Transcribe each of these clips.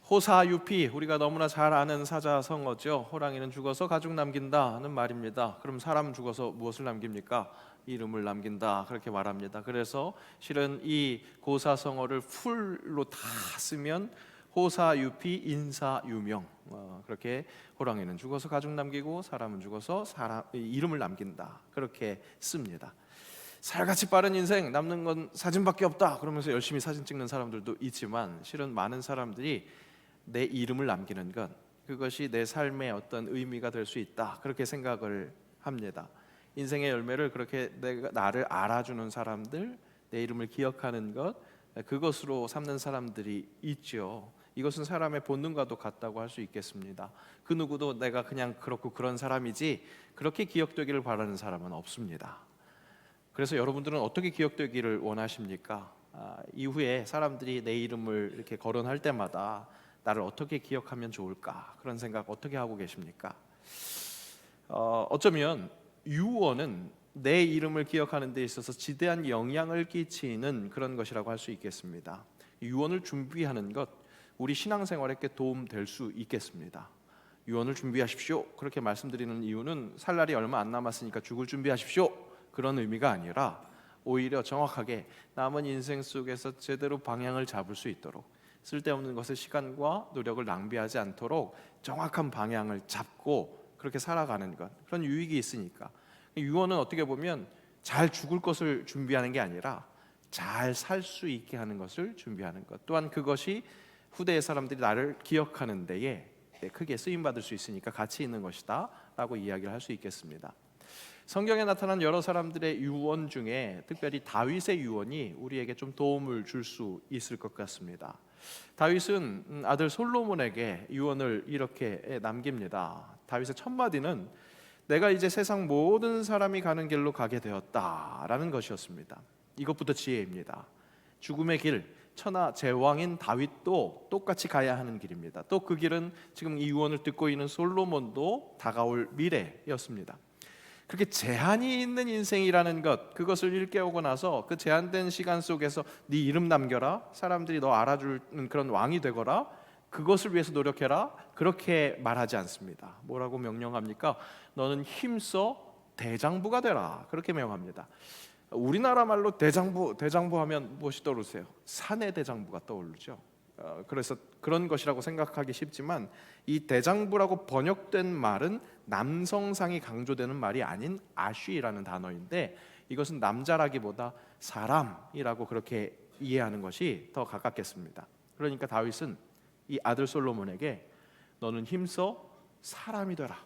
호사유피, 우리가 너무나 잘 아는 사자성어죠. 호랑이는 죽어서 가죽 남긴다는 말입니다. 그럼 사람 죽어서 무엇을 남깁니까? 이름을 남긴다, 그렇게 말합니다. 그래서 실은 이 고사성어를 풀로 다 쓰면 호사유피 인사유명, 그렇게 호랑이는 죽어서 가죽 남기고 사람은 죽어서 이름을 남긴다, 그렇게 씁니다. 살같이 빠른 인생, 남는 건 사진밖에 없다 그러면서 열심히 사진 찍는 사람들도 있지만, 실은 많은 사람들이 내 이름을 남기는 것, 그것이 내 삶의 어떤 의미가 될 수 있다, 그렇게 생각을 합니다. 인생의 열매를 그렇게 나를 알아주는 사람들, 내 이름을 기억하는 것, 그것으로 삼는 사람들이 있죠. 이것은 사람의 본능과도 같다고 할 수 있겠습니다. 그 누구도 내가 그냥 그렇고 그런 사람이지 그렇게 기억되기를 바라는 사람은 없습니다. 그래서 여러분들은 어떻게 기억되기를 원하십니까? 이후에 사람들이 내 이름을 이렇게 거론할 때마다 나를 어떻게 기억하면 좋을까? 그런 생각 어떻게 하고 계십니까? 어쩌면 유언은 내 이름을 기억하는 데 있어서 지대한 영향을 끼치는 그런 것이라고 할 수 있겠습니다. 유언을 준비하는 것, 우리 신앙생활에 꽤 도움될 수 있겠습니다. 유언을 준비하십시오, 그렇게 말씀드리는 이유는 살 날이 얼마 안 남았으니까 죽을 준비하십시오, 그런 의미가 아니라 오히려 정확하게 남은 인생 속에서 제대로 방향을 잡을 수 있도록, 쓸데없는 것에 시간과 노력을 낭비하지 않도록 정확한 방향을 잡고 그렇게 살아가는 것, 그런 유익이 있으니까. 유언은 어떻게 보면 잘 죽을 것을 준비하는 게 아니라 잘 살 수 있게 하는 것을 준비하는 것, 또한 그것이 후대의 사람들이 나를 기억하는 데에 크게 쓰임받을 수 있으니까 가치 있는 것이다 라고 이야기를 할 수 있겠습니다. 성경에 나타난 여러 사람들의 유언 중에 특별히 다윗의 유언이 우리에게 좀 도움을 줄 수 있을 것 같습니다. 다윗은 아들 솔로몬에게 유언을 이렇게 남깁니다. 다윗의 첫 마디는 내가 이제 세상 모든 사람이 가는 길로 가게 되었다라는 것이었습니다. 이것부터 지혜입니다. 죽음의 길, 천하 제왕인 다윗도 똑같이 가야 하는 길입니다. 또 그 길은 지금 이 유언을 듣고 있는 솔로몬도 다가올 미래였습니다. 그렇게 제한이 있는 인생이라는 것, 그것을 일깨우고 나서 그 제한된 시간 속에서 네 이름 남겨라, 사람들이 너 알아주는 그런 왕이 되거라, 그것을 위해서 노력해라, 그렇게 말하지 않습니다. 뭐라고 명령합니까? 너는 힘써 대장부가 되라, 그렇게 명합니다. 우리나라 말로 대장부 하면 무엇이 떠오르세요? 사내 대장부가 떠오르죠. 그래서 그런 것이라고 생각하기 쉽지만, 이 대장부라고 번역된 말은 남성상이 강조되는 말이 아닌 아쉬라는 단어인데, 이것은 남자라기보다 사람이라고 그렇게 이해하는 것이 더 가깝겠습니다. 그러니까 다윗은 이 아들 솔로몬에게 너는 힘써 사람이 되라,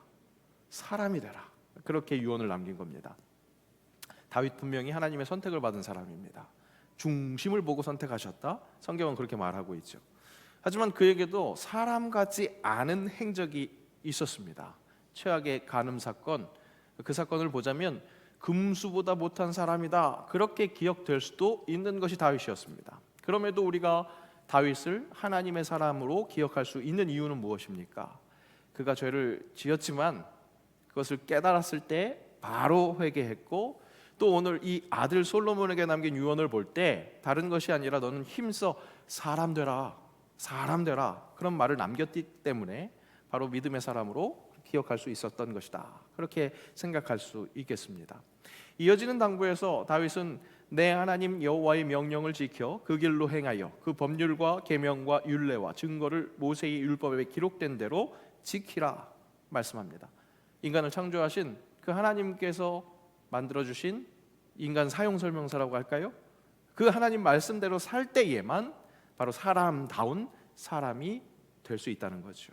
사람이 되라, 그렇게 유언을 남긴 겁니다. 다윗 분명히 하나님의 선택을 받은 사람입니다. 중심을 보고 선택하셨다, 성경은 그렇게 말하고 있죠. 하지만 그에게도 사람 같지 않은 행적이 있었습니다. 최악의 간음 사건, 그 사건을 보자면 금수보다 못한 사람이다, 그렇게 기억될 수도 있는 것이 다윗이었습니다. 그럼에도 우리가 다윗을 하나님의 사람으로 기억할 수 있는 이유는 무엇입니까? 그가 죄를 지었지만 그것을 깨달았을 때 바로 회개했고, 또 오늘 이 아들 솔로몬에게 남긴 유언을 볼 때 다른 것이 아니라 너는 힘써 사람 되라, 사람 되라, 그런 말을 남겼기 때문에 바로 믿음의 사람으로 기억할 수 있었던 것이다, 그렇게 생각할 수 있겠습니다. 이어지는 당부에서 다윗은 내 하나님 여호와의 명령을 지켜 그 길로 행하여 그 법률과 계명과 율례와 증거를 모세의 율법에 기록된 대로 지키라 말씀합니다. 인간을 창조하신 그 하나님께서 만들어주신 인간 사용설명서라고 할까요? 그 하나님 말씀대로 살 때에만 바로 사람다운 사람이 될 수 있다는 거죠.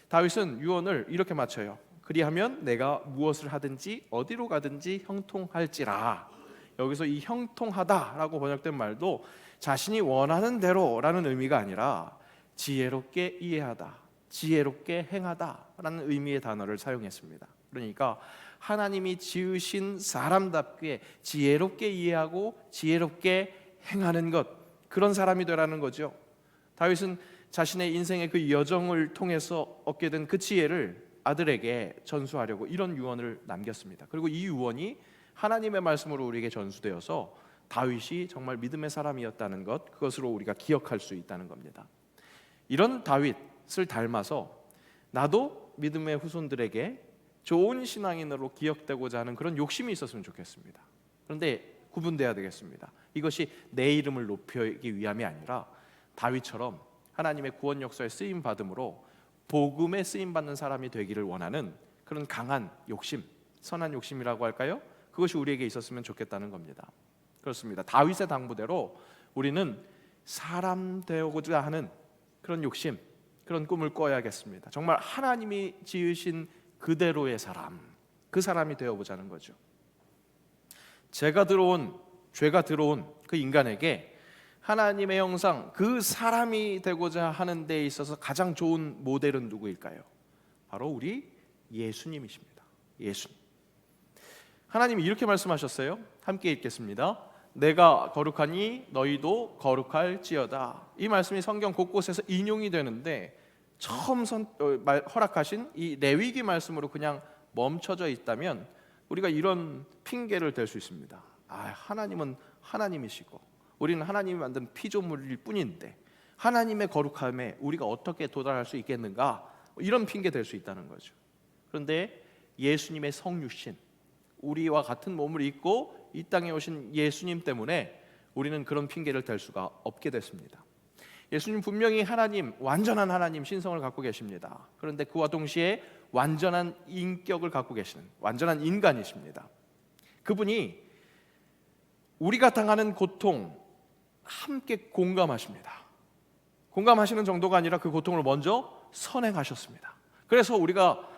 다윗은 유언을 이렇게 마쳐요. 그리하면 내가 무엇을 하든지 어디로 가든지 형통할지라. 여기서 이 형통하다라고 번역된 말도 자신이 원하는 대로라는 의미가 아니라 지혜롭게 이해하다, 지혜롭게 행하다라는 의미의 단어를 사용했습니다. 그러니까 하나님이 지으신 사람답게 지혜롭게 이해하고 지혜롭게 행하는 것, 그런 사람이 되라는 거죠. 다윗은 자신의 인생의 그 여정을 통해서 얻게 된 그 지혜를 아들에게 전수하려고 이런 유언을 남겼습니다. 그리고 이 유언이 하나님의 말씀으로 우리에게 전수되어서 다윗이 정말 믿음의 사람이었다는 것, 그것으로 우리가 기억할 수 있다는 겁니다. 이런 다윗을 닮아서 나도 믿음의 후손들에게 좋은 신앙인으로 기억되고자 하는 그런 욕심이 있었으면 좋겠습니다. 그런데 구분돼야 되겠습니다. 이것이 내 이름을 높이기 위함이 아니라 다윗처럼 하나님의 구원 역사에 쓰임 받음으로 복음에 쓰임 받는 사람이 되기를 원하는 그런 강한 욕심, 선한 욕심이라고 할까요? 그것이 우리에게 있었으면 좋겠다는 겁니다. 그렇습니다. 다윗의 당부대로 우리는 사람 되고자 하는 그런 욕심, 그런 꿈을 꿔야겠습니다. 정말 하나님이 지으신 그대로의 사람, 그 사람이 되어보자는 거죠. 죄가 들어온 그 인간에게 하나님의 형상, 그 사람이 되고자 하는 데 있어서 가장 좋은 모델은 누구일까요? 바로 우리 예수님이십니다. 예수님. 하나님이 이렇게 말씀하셨어요. 함께 읽겠습니다. 내가 거룩하니 너희도 거룩할지어다. 이 말씀이 성경 곳곳에서 인용이 되는데 처음 허락하신 이 레위기 말씀으로 그냥 멈춰져 있다면 우리가 이런 핑계를 댈 수 있습니다. 하나님은 하나님이시고 우리는 하나님이 만든 피조물일 뿐인데 하나님의 거룩함에 우리가 어떻게 도달할 수 있겠는가? 이런 핑계 댈 수 있다는 거죠. 그런데 예수님의 성육신, 우리와 같은 몸을 입고 이 땅에 오신 예수님 때문에 우리는 그런 핑계를 댈 수가 없게 됐습니다. 예수님 분명히 하나님, 완전한 하나님 신성을 갖고 계십니다. 그런데 그와 동시에 완전한 인격을 갖고 계시는 완전한 인간이십니다. 그분이 우리가 당하는 고통 함께 공감하십니다. 공감하시는 정도가 아니라 그 고통을 먼저 선행하셨습니다. 그래서 우리가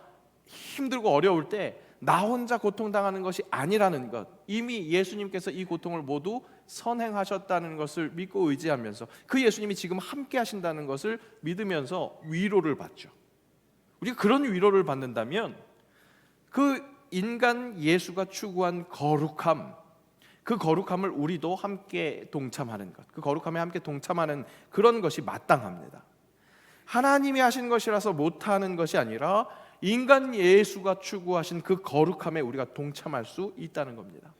힘들고 어려울 때 나 혼자 고통당하는 것이 아니라는 것, 이미 예수님께서 이 고통을 모두 선행하셨다는 것을 믿고 의지하면서 그 예수님이 지금 함께 하신다는 것을 믿으면서 위로를 받죠. 우리가 그런 위로를 받는다면 그 인간 예수가 추구한 거룩함, 그 거룩함을 우리도 함께 동참하는 것, 그 거룩함에 함께 동참하는 그런 것이 마땅합니다. 하나님이 하신 것이라서 못하는 것이 아니라 인간 예수가 추구하신 그 거룩함에 우리가 동참할 수 있다는 겁니다.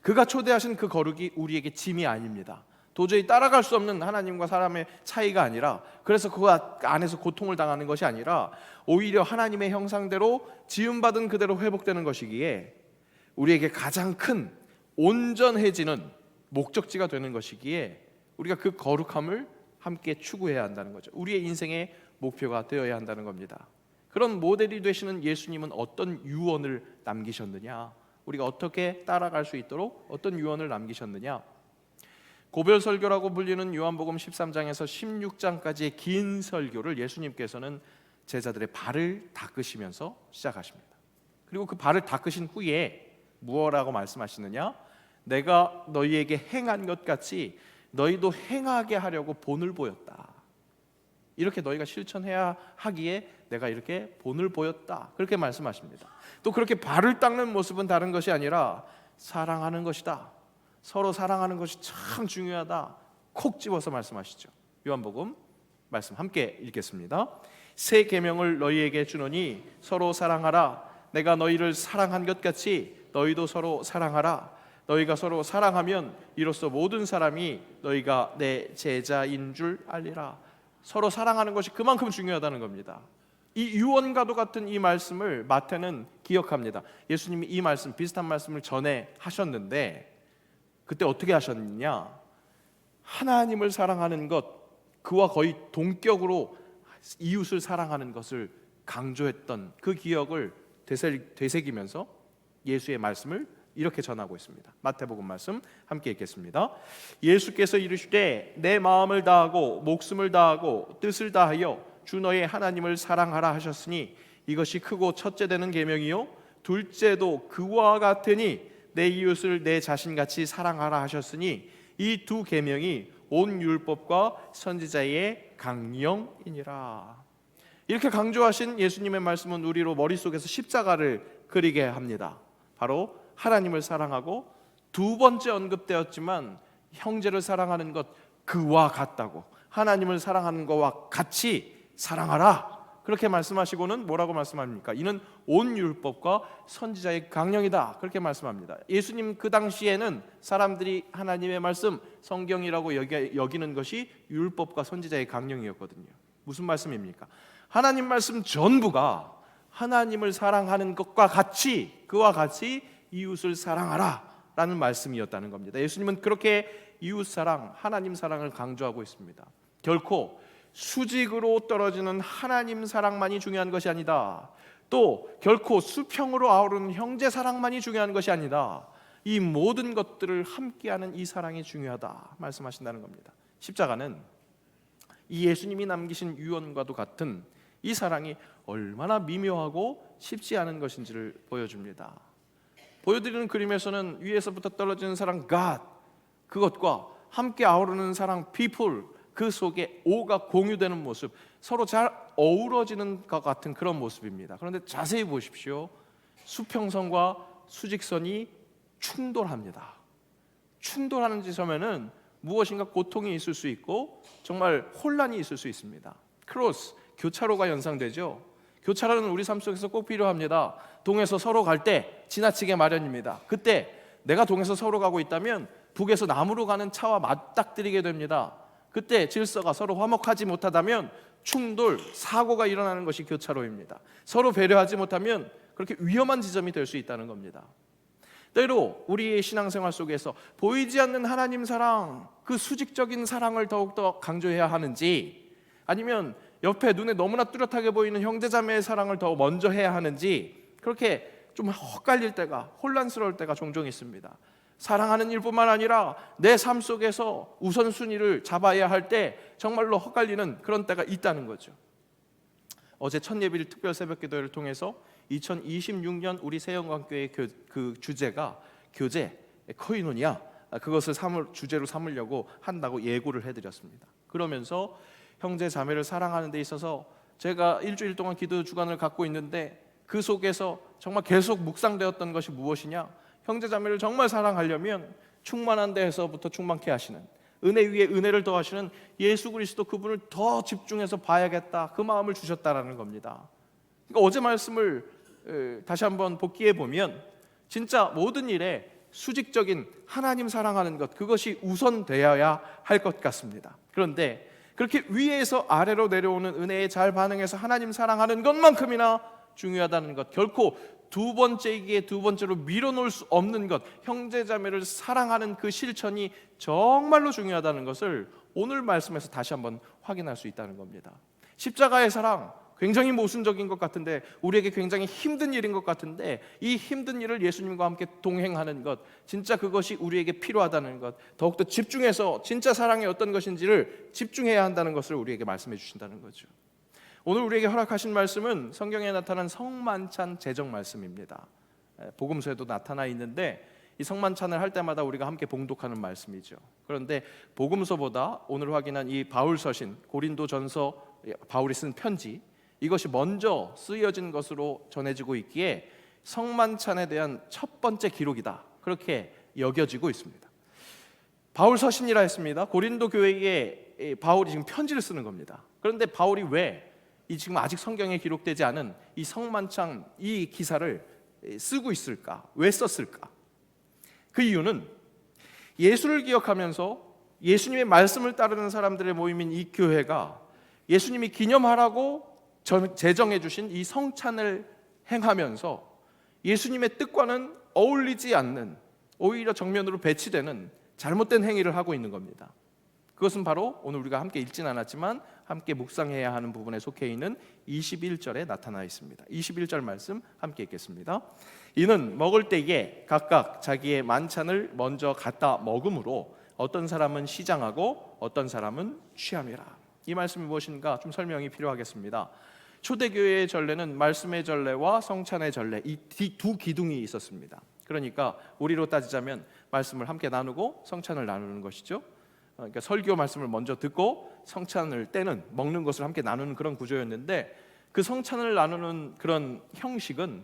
그가 초대하신 그 거룩이 우리에게 짐이 아닙니다. 도저히 따라갈 수 없는 하나님과 사람의 차이가 아니라, 그래서 그 안에서 고통을 당하는 것이 아니라 오히려 하나님의 형상대로 지음받은 그대로 회복되는 것이기에 우리에게 가장 큰 온전해지는 목적지가 되는 것이기에 우리가 그 거룩함을 함께 추구해야 한다는 거죠. 우리의 인생의 목표가 되어야 한다는 겁니다. 그런 모델이 되시는 예수님은 어떤 유언을 남기셨느냐, 우리가 어떻게 따라갈 수 있도록 어떤 유언을 남기셨느냐. 고별설교라고 불리는 요한복음 13장에서 16장까지의 긴 설교를 예수님께서는 제자들의 발을 닦으시면서 시작하십니다. 그리고 그 발을 닦으신 후에 무엇라고 말씀하시느냐, 내가 너희에게 행한 것 같이 너희도 행하게 하려고 본을 보였다. 이렇게 너희가 실천해야 하기에 내가 이렇게 본을 보였다. 그렇게 말씀하십니다. 또 그렇게 발을 닦는 모습은 다른 것이 아니라 사랑하는 것이다. 서로 사랑하는 것이 참 중요하다. 콕 집어서 말씀하시죠. 요한복음 말씀 함께 읽겠습니다. 새 계명을 너희에게 주노니 서로 사랑하라. 내가 너희를 사랑한 것 같이 너희도 서로 사랑하라. 너희가 서로 사랑하면 이로써 모든 사람이 너희가 내 제자인 줄 알리라. 서로 사랑하는 것이 그만큼 중요하다는 겁니다. 이 유언과도 같은 이 말씀을 마태는 기억합니다. 예수님이 이 말씀, 비슷한 말씀을 전에 하셨는데 그때 어떻게 하셨느냐, 하나님을 사랑하는 것, 그와 거의 동격으로 이웃을 사랑하는 것을 강조했던 그 기억을 되새기면서 예수의 말씀을 이렇게 전하고 있습니다. 마태복음 말씀 함께 읽겠습니다. 예수께서 이르시되 내 마음을 다하고 목숨을 다하고 뜻을 다하여 주 너의 하나님을 사랑하라 하셨으니 이것이 크고 첫째 되는 계명이요 둘째도 그와 같으니 내 이웃을 내 자신같이 사랑하라 하셨으니 이 두 계명이 온 율법과 선지자의 강령이니라. 이렇게 강조하신 예수님의 말씀은 우리로 머릿속에서 십자가를 그리게 합니다. 바로 하나님을 사랑하고, 두 번째 언급되었지만 형제를 사랑하는 것 그와 같다고, 하나님을 사랑하는 것과 같이 사랑하라. 그렇게 말씀하시고는 뭐라고 말씀합니까? 이는 온 율법과 선지자의 강령이다. 그렇게 말씀합니다. 예수님 그 당시에는 사람들이 하나님의 말씀, 성경이라고 여기는 것이 율법과 선지자의 강령이었거든요. 무슨 말씀입니까? 하나님 말씀 전부가 하나님을 사랑하는 것과 같이, 그와 같이 이웃을 사랑하라 라는 말씀이었다는 겁니다. 예수님은 그렇게 이웃사랑, 하나님 사랑을 강조하고 있습니다. 결코 수직으로 떨어지는 하나님 사랑만이 중요한 것이 아니다. 또 결코 수평으로 아우르는 형제 사랑만이 중요한 것이 아니다. 이 모든 것들을 함께하는 이 사랑이 중요하다 말씀하신다는 겁니다. 십자가는 이 예수님이 남기신 유언과도 같은 이 사랑이 얼마나 미묘하고 쉽지 않은 것인지를 보여줍니다. 보여드리는 그림에서는 위에서부터 떨어지는 사랑 God, 그것과 함께 아우르는 사랑 people, 그 속에 오가 공유되는 모습, 서로 잘 어우러지는 것 같은 그런 모습입니다. 그런데 자세히 보십시오. 수평선과 수직선이 충돌합니다. 충돌하는 지점에는 무엇인가 고통이 있을 수 있고 정말 혼란이 있을 수 있습니다. 크로스, 교차로가 연상되죠. 교차로는 우리 삶 속에서 꼭 필요합니다. 동에서 서로 갈 때 지나치게 마련입니다. 그때 내가 동에서 서로 가고 있다면 북에서 남으로 가는 차와 맞닥뜨리게 됩니다. 그때 질서가 서로 화목하지 못하다면 충돌, 사고가 일어나는 것이 교차로입니다. 서로 배려하지 못하면 그렇게 위험한 지점이 될 수 있다는 겁니다. 때로 우리의 신앙생활 속에서 보이지 않는 하나님 사랑, 그 수직적인 사랑을 더욱더 강조해야 하는지, 아니면 옆에 눈에 너무나 뚜렷하게 보이는 형제자매의 사랑을 더 먼저 해야 하는지, 그렇게 좀 헛갈릴 때가, 혼란스러울 때가 종종 있습니다. 사랑하는 일뿐만 아니라 내 삶 속에서 우선순위를 잡아야 할 때 정말로 헛갈리는 그런 때가 있다는 거죠. 어제 첫 예bil 특별 새벽 기도회를 통해서 2026년 우리 새영광교회 그 주제가 교제, 코이노니아, 그것을 주제로 삼으려고 한다고 예고를 해드렸습니다. 그러면서 형제 자매를 사랑하는 데 있어서 제가 일주일 동안 기도 주간을 갖고 있는데 그 속에서 정말 계속 묵상되었던 것이 무엇이냐? 형제 자매를 정말 사랑하려면 충만한 데에서부터 충만케 하시는, 은혜 위에 은혜를 더하시는 예수 그리스도, 그분을 더 집중해서 봐야겠다, 그 마음을 주셨다라는 겁니다. 그러니까 어제 말씀을 다시 한번 복기해 보면 진짜 모든 일에 수직적인 하나님 사랑하는 것, 그것이 우선되어야 할 것 같습니다. 그런데 그렇게 위에서 아래로 내려오는 은혜에 잘 반응해서 하나님 사랑하는 것만큼이나 중요하다는 것, 결코 두 번째이기에 두 번째로 밀어놓을 수 없는 것, 형제자매를 사랑하는 그 실천이 정말로 중요하다는 것을 오늘 말씀에서 다시 한번 확인할 수 있다는 겁니다. 십자가의 사랑, 굉장히 모순적인 것 같은데, 우리에게 굉장히 힘든 일인 것 같은데, 이 힘든 일을 예수님과 함께 동행하는 것, 진짜 그것이 우리에게 필요하다는 것, 더욱더 집중해서 진짜 사랑이 어떤 것인지를 집중해야 한다는 것을 우리에게 말씀해 주신다는 거죠. 오늘 우리에게 허락하신 말씀은 성경에 나타난 성만찬 제정 말씀입니다. 복음서에도 나타나 있는데 이 성만찬을 할 때마다 우리가 함께 봉독하는 말씀이죠. 그런데 복음서보다 오늘 확인한 이 바울 서신, 고린도전서, 바울이 쓴 편지, 이것이 먼저 쓰여진 것으로 전해지고 있기에 성만찬에 대한 첫 번째 기록이다, 그렇게 여겨지고 있습니다. 바울 서신이라 했습니다. 고린도 교회에 바울이 지금 편지를 쓰는 겁니다. 그런데 바울이 왜 이 지금 아직 성경에 기록되지 않은 이 성만찬 이 기사를 쓰고 있을까? 왜 썼을까? 그 이유는 예수를 기억하면서 예수님의 말씀을 따르는 사람들의 모임인 이 교회가 예수님이 기념하라고 제정해 주신 이 성찬을 행하면서 예수님의 뜻과는 어울리지 않는, 오히려 정면으로 배치되는 잘못된 행위를 하고 있는 겁니다. 그것은 바로 오늘 우리가 함께 읽진 않았지만 함께 묵상해야 하는 부분에 속해 있는 21절에 나타나 있습니다. 21절 말씀 함께 읽겠습니다. 이는 먹을 때에 각각 자기의 만찬을 먼저 갖다 먹음으로 어떤 사람은 시장하고 어떤 사람은 취함이라. 이 말씀이 무엇인가 좀 설명이 필요하겠습니다. 초대교회의 전례는 말씀의 전례와 성찬의 전례, 이 두 기둥이 있었습니다. 그러니까 우리로 따지자면 말씀을 함께 나누고 성찬을 나누는 것이죠. 그러니까 설교 말씀을 먼저 듣고 성찬을 때는 먹는 것을 함께 나누는 그런 구조였는데, 그 성찬을 나누는 그런 형식은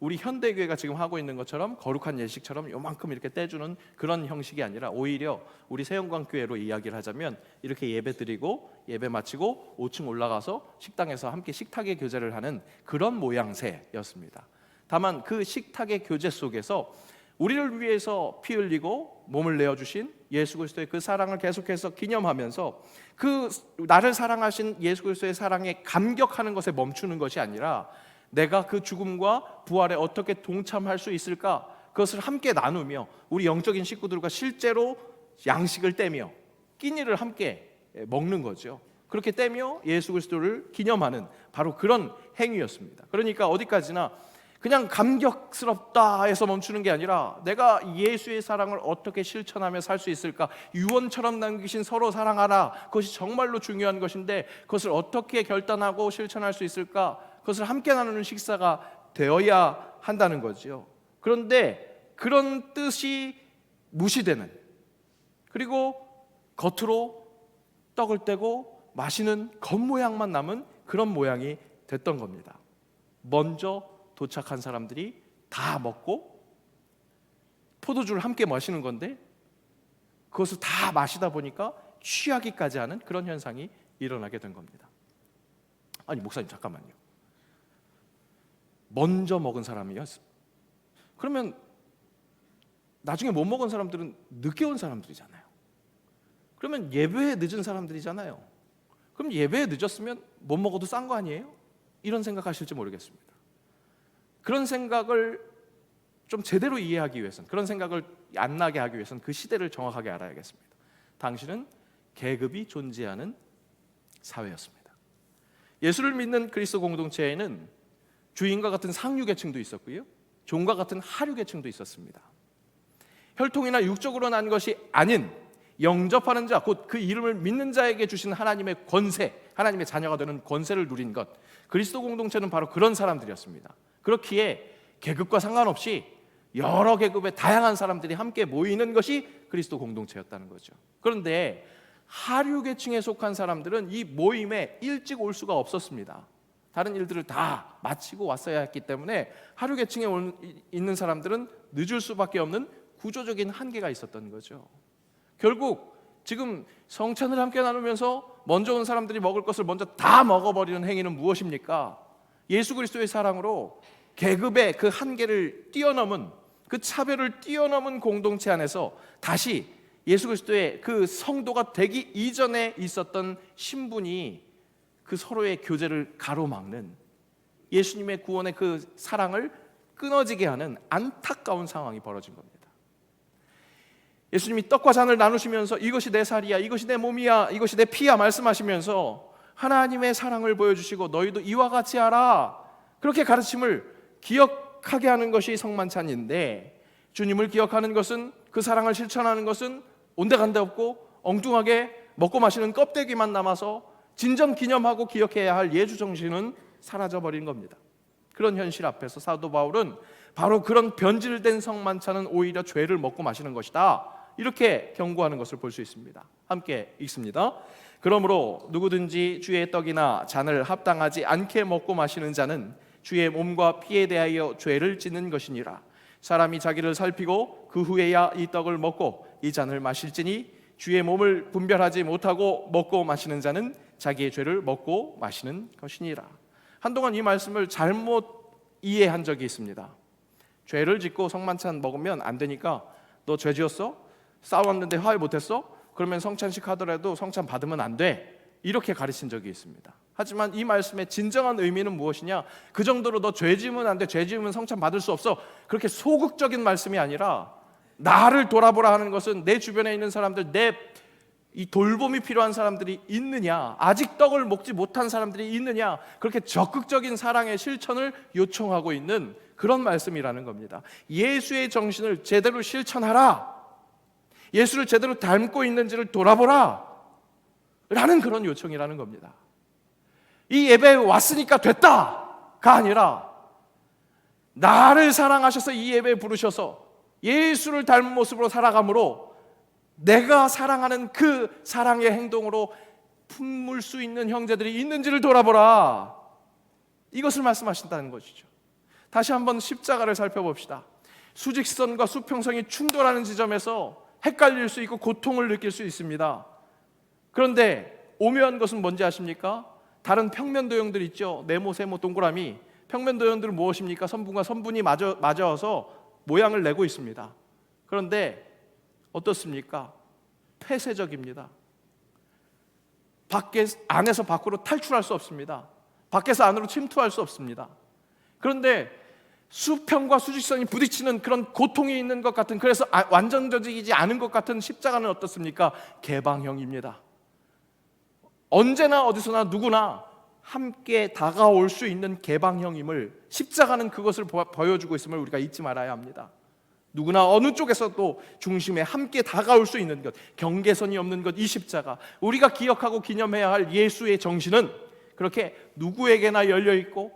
우리 현대교회가 지금 하고 있는 것처럼 거룩한 예식처럼 요만큼 이렇게 떼주는 그런 형식이 아니라, 오히려 우리 새영광교회로 이야기를 하자면 이렇게 예배 드리고 예배 마치고 5층 올라가서 식당에서 함께 식탁의 교제를 하는 그런 모양새였습니다. 다만 그 식탁의 교제 속에서 우리를 위해서 피 흘리고 몸을 내어주신 예수 그리스도의 그 사랑을 계속해서 기념하면서 그 나를 사랑하신 예수 그리스도의 사랑에 감격하는 것에 멈추는 것이 아니라 내가 그 죽음과 부활에 어떻게 동참할 수 있을까, 그것을 함께 나누며 우리 영적인 식구들과 실제로 양식을 떼며 끼니를 함께 먹는 거죠. 그렇게 떼며 예수 그리스도를 기념하는 바로 그런 행위였습니다. 그러니까 어디까지나 그냥 감격스럽다 해서 멈추는 게 아니라 내가 예수의 사랑을 어떻게 실천하며 살 수 있을까, 유언처럼 남기신 서로 사랑하라, 그것이 정말로 중요한 것인데 그것을 어떻게 결단하고 실천할 수 있을까, 그것을 함께 나누는 식사가 되어야 한다는 거죠. 그런데 그런 뜻이 무시되는, 그리고 겉으로 떡을 떼고 마시는 겉모양만 남은 그런 모양이 됐던 겁니다. 먼저 도착한 사람들이 다 먹고 포도주를 함께 마시는 건데 그것을 다 마시다 보니까 취하기까지 하는 그런 현상이 일어나게 된 겁니다. 아니 목사님 잠깐만요. 먼저 먹은 사람이요? 그러면 나중에 못 먹은 사람들은 늦게 온 사람들이잖아요. 그러면 예배에 늦은 사람들이잖아요. 그럼 예배에 늦었으면 못 먹어도 싼 거 아니에요? 이런 생각하실지 모르겠습니다. 그런 생각을 좀 제대로 이해하기 위해서는, 그런 생각을 안 나게 하기 위해서는 그 시대를 정확하게 알아야겠습니다. 당시는 계급이 존재하는 사회였습니다. 예수를 믿는 그리스도 공동체에는 주인과 같은 상류계층도 있었고요, 종과 같은 하류계층도 있었습니다. 혈통이나 육적으로 난 것이 아닌 영접하는 자, 곧 그 이름을 믿는 자에게 주신 하나님의 권세, 하나님의 자녀가 되는 권세를 누린 것, 그리스도 공동체는 바로 그런 사람들이었습니다. 그렇기에 계급과 상관없이 여러 계급의 다양한 사람들이 함께 모이는 것이 그리스도 공동체였다는 거죠. 그런데 하류계층에 속한 사람들은 이 모임에 일찍 올 수가 없었습니다. 다른 일들을 다 마치고 왔어야 했기 때문에 하류계층에 있는 사람들은 늦을 수밖에 없는 구조적인 한계가 있었던 거죠. 결국 지금 성찬을 함께 나누면서 먼저 온 사람들이 먹을 것을 먼저 다 먹어버리는 행위는 무엇입니까? 예수 그리스도의 사랑으로 계급의 그 한계를 뛰어넘은, 그 차별을 뛰어넘은 공동체 안에서 다시 예수 그리스도의 그 성도가 되기 이전에 있었던 신분이 그 서로의 교제를 가로막는, 예수님의 구원의 그 사랑을 끊어지게 하는 안타까운 상황이 벌어진 겁니다. 예수님이 떡과 잔을 나누시면서 이것이 내 살이야, 이것이 내 몸이야, 이것이 내 피야 말씀하시면서 하나님의 사랑을 보여주시고 너희도 이와 같이 하라, 그렇게 가르침을 기억하게 하는 것이 성만찬인데, 주님을 기억하는 것은, 그 사랑을 실천하는 것은 온데간데 없고 엉뚱하게 먹고 마시는 껍데기만 남아서 진정 기념하고 기억해야 할 예주 정신은 사라져버린 겁니다. 그런 현실 앞에서 사도 바울은 바로 그런 변질된 성만찬은 오히려 죄를 먹고 마시는 것이다, 이렇게 경고하는 것을 볼 수 있습니다. 함께 읽습니다. 그러므로 누구든지 주의 떡이나 잔을 합당하지 않게 먹고 마시는 자는 주의 몸과 피에 대하여 죄를 짓는 것이니라. 사람이 자기를 살피고 그 후에야 이 떡을 먹고 이 잔을 마실지니 주의 몸을 분별하지 못하고 먹고 마시는 자는 자기의 죄를 먹고 마시는 것이니라. 한동안 이 말씀을 잘못 이해한 적이 있습니다. 죄를 짓고 성만찬 먹으면 안 되니까 너 죄 지었어? 싸웠는데 화해 못했어? 그러면 성찬식 하더라도 성찬 받으면 안 돼, 이렇게 가르친 적이 있습니다. 하지만 이 말씀의 진정한 의미는 무엇이냐, 그 정도로 너 죄 지으면 안 돼, 죄 지으면 성찬 받을 수 없어, 그렇게 소극적인 말씀이 아니라 나를 돌아보라 하는 것은 내 주변에 있는 사람들, 내 이 돌봄이 필요한 사람들이 있느냐, 아직 떡을 먹지 못한 사람들이 있느냐, 그렇게 적극적인 사랑의 실천을 요청하고 있는 그런 말씀이라는 겁니다. 예수의 정신을 제대로 실천하라, 예수를 제대로 닮고 있는지를 돌아보라 라는 그런 요청이라는 겁니다. 이 예배에 왔으니까 됐다가 아니라 나를 사랑하셔서 이 예배에 부르셔서 예수를 닮은 모습으로 살아감으로 내가 사랑하는 그 사랑의 행동으로 품을 수 있는 형제들이 있는지를 돌아보라, 이것을 말씀하신다는 것이죠. 다시 한번 십자가를 살펴봅시다. 수직선과 수평선이 충돌하는 지점에서 헷갈릴 수 있고 고통을 느낄 수 있습니다. 그런데 오묘한 것은 뭔지 아십니까? 다른 평면 도형들 있죠. 네모, 세모, 동그라미. 평면 도형들은 무엇입니까? 선분과 선분이 맞아서 모양을 내고 있습니다. 그런데 어떻습니까? 폐쇄적입니다. 안에서 밖으로 탈출할 수 없습니다. 밖에서 안으로 침투할 수 없습니다. 그런데 수평과 수직선이 부딪히는 그런 고통이 있는 것 같은, 그래서 완전적이지 않은 것 같은 십자가는 어떻습니까? 개방형입니다. 언제나 어디서나 누구나 함께 다가올 수 있는 개방형임을, 십자가는 그것을 보여주고 있음을 우리가 잊지 말아야 합니다. 누구나 어느 쪽에서도 중심에 함께 다가올 수 있는 것, 경계선이 없는 것, 이 십자가, 우리가 기억하고 기념해야 할 예수의 정신은 그렇게 누구에게나 열려있고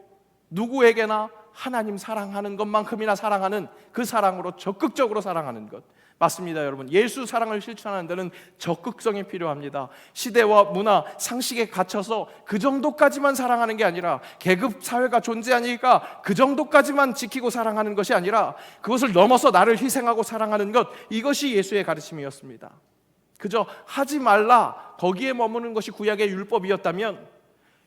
누구에게나 하나님 사랑하는 것만큼이나 사랑하는 그 사랑으로 적극적으로 사랑하는 것. 맞습니다, 여러분. 예수 사랑을 실천하는 데는 적극성이 필요합니다. 시대와 문화, 상식에 갇혀서 그 정도까지만 사랑하는 게 아니라, 계급 사회가 존재하니까 그 정도까지만 지키고 사랑하는 것이 아니라 그것을 넘어서 나를 희생하고 사랑하는 것, 이것이 예수의 가르침이었습니다. 그저 하지 말라, 거기에 머무는 것이 구약의 율법이었다면,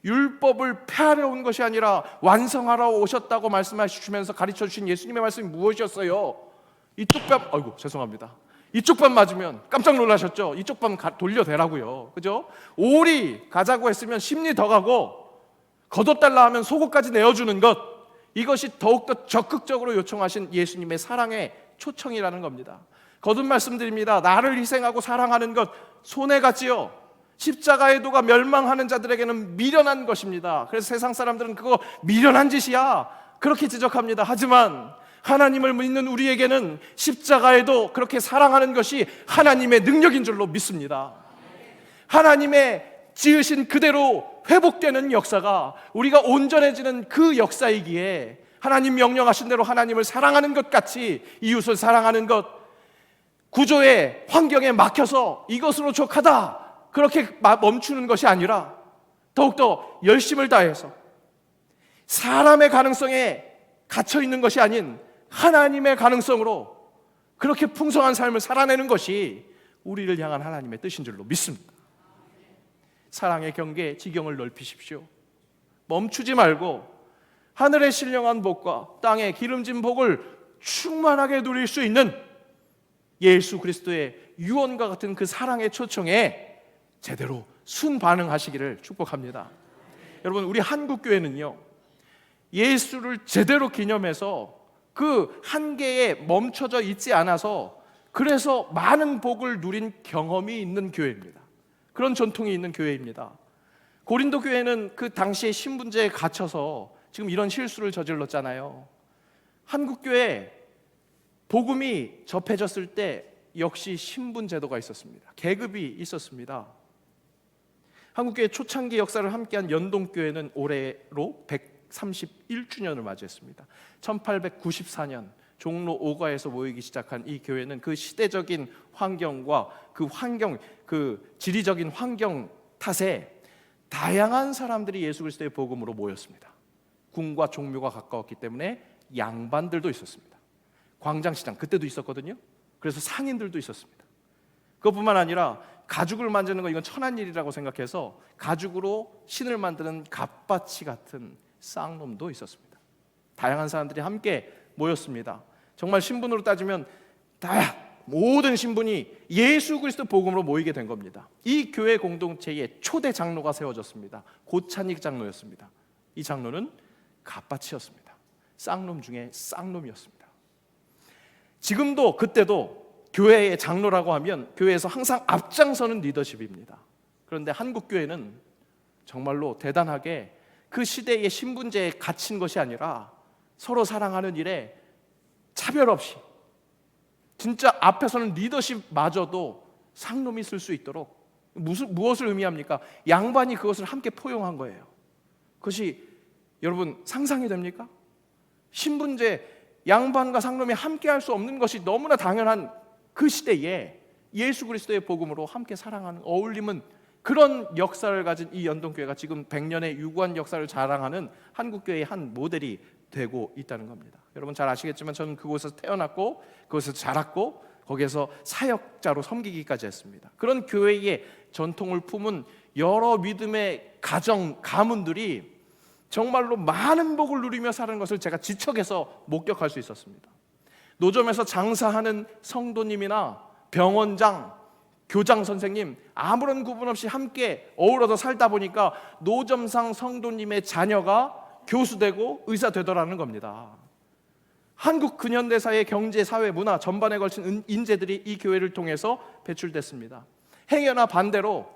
율법을 폐하려 온 것이 아니라 완성하러 오셨다고 말씀하시면서 가르쳐 주신 예수님의 말씀이 무엇이었어요? 이쪽 뺨, 아이고 죄송합니다. 이쪽 뺨 맞으면 깜짝 놀라셨죠? 이쪽 뺨 돌려대라고요. 그죠? 오리 가자고 했으면 심리 더 가고, 걷어달라 하면 속옷까지 내어주는 것, 이것이 더욱더 적극적으로 요청하신 예수님의 사랑의 초청이라는 겁니다. 거듭 말씀드립니다. 나를 희생하고 사랑하는 것 손해 같지요? 십자가의 도가 멸망하는 자들에게는 미련한 것입니다. 그래서 세상 사람들은 그거 미련한 짓이야, 그렇게 지적합니다. 하지만 하나님을 믿는 우리에게는 십자가에도 그렇게 사랑하는 것이 하나님의 능력인 줄로 믿습니다. 하나님의 지으신 그대로 회복되는 역사가 우리가 온전해지는 그 역사이기에, 하나님 명령하신 대로 하나님을 사랑하는 것 같이 이웃을 사랑하는 것, 구조의 환경에 막혀서 이것으로 족하다 그렇게 멈추는 것이 아니라 더욱더 열심을 다해서 사람의 가능성에 갇혀 있는 것이 아닌 하나님의 가능성으로 그렇게 풍성한 삶을 살아내는 것이 우리를 향한 하나님의 뜻인 줄로 믿습니다. 사랑의 경계, 지경을 넓히십시오. 멈추지 말고 하늘의 신령한 복과 땅의 기름진 복을 충만하게 누릴 수 있는 예수 그리스도의 유언과 같은 그 사랑의 초청에 제대로 순반응하시기를 축복합니다. 여러분, 우리 한국교회는요, 예수를 제대로 기념해서 그 한계에 멈춰져 있지 않아서, 그래서 많은 복을 누린 경험이 있는 교회입니다. 그런 전통이 있는 교회입니다. 고린도 교회는 그 당시에 신분제에 갇혀서 지금 이런 실수를 저질렀잖아요. 한국교회 복음이 접해졌을 때 역시 신분제도가 있었습니다. 계급이 있었습니다. 한국교회 초창기 역사를 함께한 연동교회는 올해로 131주년을 맞이했습니다. 1894년 종로 5가에서 모이기 시작한 이 교회는 그 시대적인 환경과 그 지리적인 환경 탓에 다양한 사람들이 예수 그리스도의 복음으로 모였습니다. 군과 종묘가 가까웠기 때문에 양반들도 있었습니다. 광장시장 그때도 있었거든요. 그래서 상인들도 있었습니다. 그것뿐만 아니라 가죽을 만드는 거, 이건 천한 일이라고 생각해서 가죽으로 신을 만드는 갓바치 같은 쌍놈도 있었습니다. 다양한 사람들이 함께 모였습니다. 정말 신분으로 따지면 모든 신분이 예수 그리스도 복음으로 모이게 된 겁니다. 이 교회 공동체에 초대 장로가 세워졌습니다. 고찬익 장로였습니다. 이 장로는 갓바치였습니다. 쌍놈 중에 쌍놈이었습니다. 지금도 그때도 교회의 장로라고 하면 교회에서 항상 앞장서는 리더십입니다. 그런데 한국 교회는 정말로 대단하게 그 시대의 신분제에 갇힌 것이 아니라 서로 사랑하는 일에 차별 없이, 진짜 앞에서는 리더십마저도 상놈이 쓸 수 있도록, 무엇을 의미합니까? 양반이 그것을 함께 포용한 거예요. 그것이 여러분 상상이 됩니까? 신분제, 양반과 상놈이 함께 할 수 없는 것이 너무나 당연한 그 시대에 예수 그리스도의 복음으로 함께 사랑하는, 어울림은, 그런 역사를 가진 이 연동교회가 지금 100년의 유구한 역사를 자랑하는 한국교회의 한 모델이 되고 있다는 겁니다. 여러분 잘 아시겠지만 저는 그곳에서 태어났고 그곳에서 자랐고 거기에서 사역자로 섬기기까지 했습니다. 그런 교회의 전통을 품은 여러 믿음의 가문들이 정말로 많은 복을 누리며 사는 것을 제가 지척에서 목격할 수 있었습니다. 노점에서 장사하는 성도님이나 병원장, 교장 선생님 아무런 구분 없이 함께 어우러져 살다 보니까 노점상 성도님의 자녀가 교수되고 의사 되더라는 겁니다. 한국 근현대사의 경제, 사회, 문화 전반에 걸친 인재들이 이 교회를 통해서 배출됐습니다. 행여나 반대로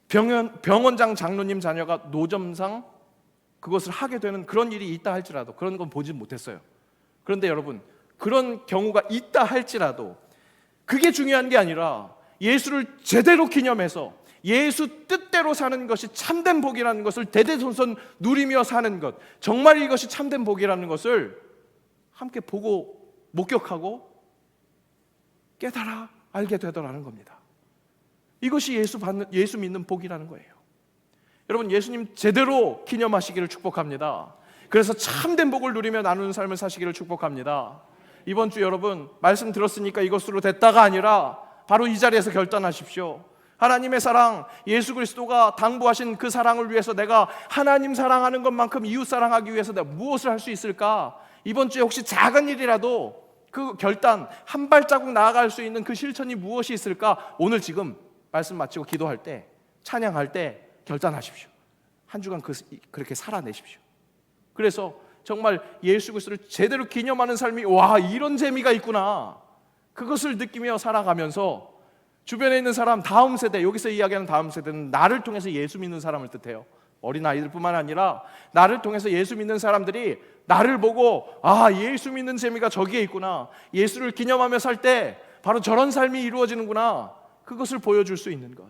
병원장 장로님 자녀가 노점상 그것을 하게 되는 그런 일이 있다 할지라도 그런 건 보지 못했어요. 그런데 여러분, 그런 경우가 있다 할지라도 그게 중요한 게 아니라 예수를 제대로 기념해서 예수 뜻대로 사는 것이 참된 복이라는 것을 대대손손 누리며 사는 것, 정말 이것이 참된 복이라는 것을 함께 보고 목격하고 깨달아 알게 되더라는 겁니다. 이것이 예수 믿는 복이라는 거예요. 여러분, 예수님 제대로 기념하시기를 축복합니다. 그래서 참된 복을 누리며 나누는 삶을 사시기를 축복합니다. 이번 주 여러분 말씀 들었으니까 이것으로 됐다가 아니라 바로 이 자리에서 결단하십시오. 하나님의 사랑, 예수 그리스도가 당부하신 그 사랑을 위해서 내가 하나님 사랑하는 것만큼 이웃 사랑하기 위해서 내가 무엇을 할 수 있을까? 이번 주에 혹시 작은 일이라도 그 결단, 한 발자국 나아갈 수 있는 그 실천이 무엇이 있을까? 오늘 지금 말씀 마치고 기도할 때, 찬양할 때 결단하십시오. 한 주간 그렇게 살아내십시오. 그래서 정말 예수 그리스도를 제대로 기념하는 삶이, 와, 이런 재미가 있구나, 그것을 느끼며 살아가면서 주변에 있는 사람, 다음 세대, 여기서 이야기하는 다음 세대는 나를 통해서 예수 믿는 사람을 뜻해요. 어린아이들뿐만 아니라 나를 통해서 예수 믿는 사람들이 나를 보고, 아, 예수 믿는 재미가 저기에 있구나, 예수를 기념하며 살 때 바로 저런 삶이 이루어지는구나, 그것을 보여줄 수 있는 것.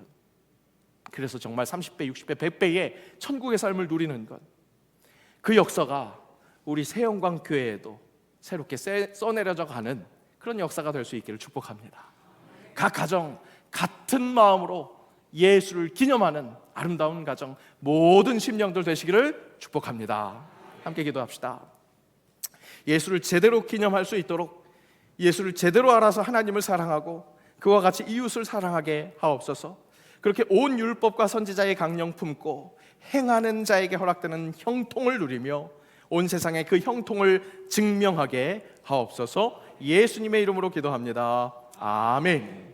그래서 정말 30배, 60배, 100배의 천국의 삶을 누리는 것, 그 역사가 우리 새영광교회에도 새롭게 써내려져 가는 그런 역사가 될 수 있기를 축복합니다. 각 가정 같은 마음으로 예수를 기념하는 아름다운 가정, 모든 심령들 되시기를 축복합니다. 함께 기도합시다. 예수를 제대로 기념할 수 있도록 예수를 제대로 알아서 하나님을 사랑하고 그와 같이 이웃을 사랑하게 하옵소서. 그렇게 온 율법과 선지자의 강령 품고 행하는 자에게 허락되는 형통을 누리며 온 세상에 그 형통을 증명하게 하옵소서. 예수님의 이름으로 기도합니다. 아멘.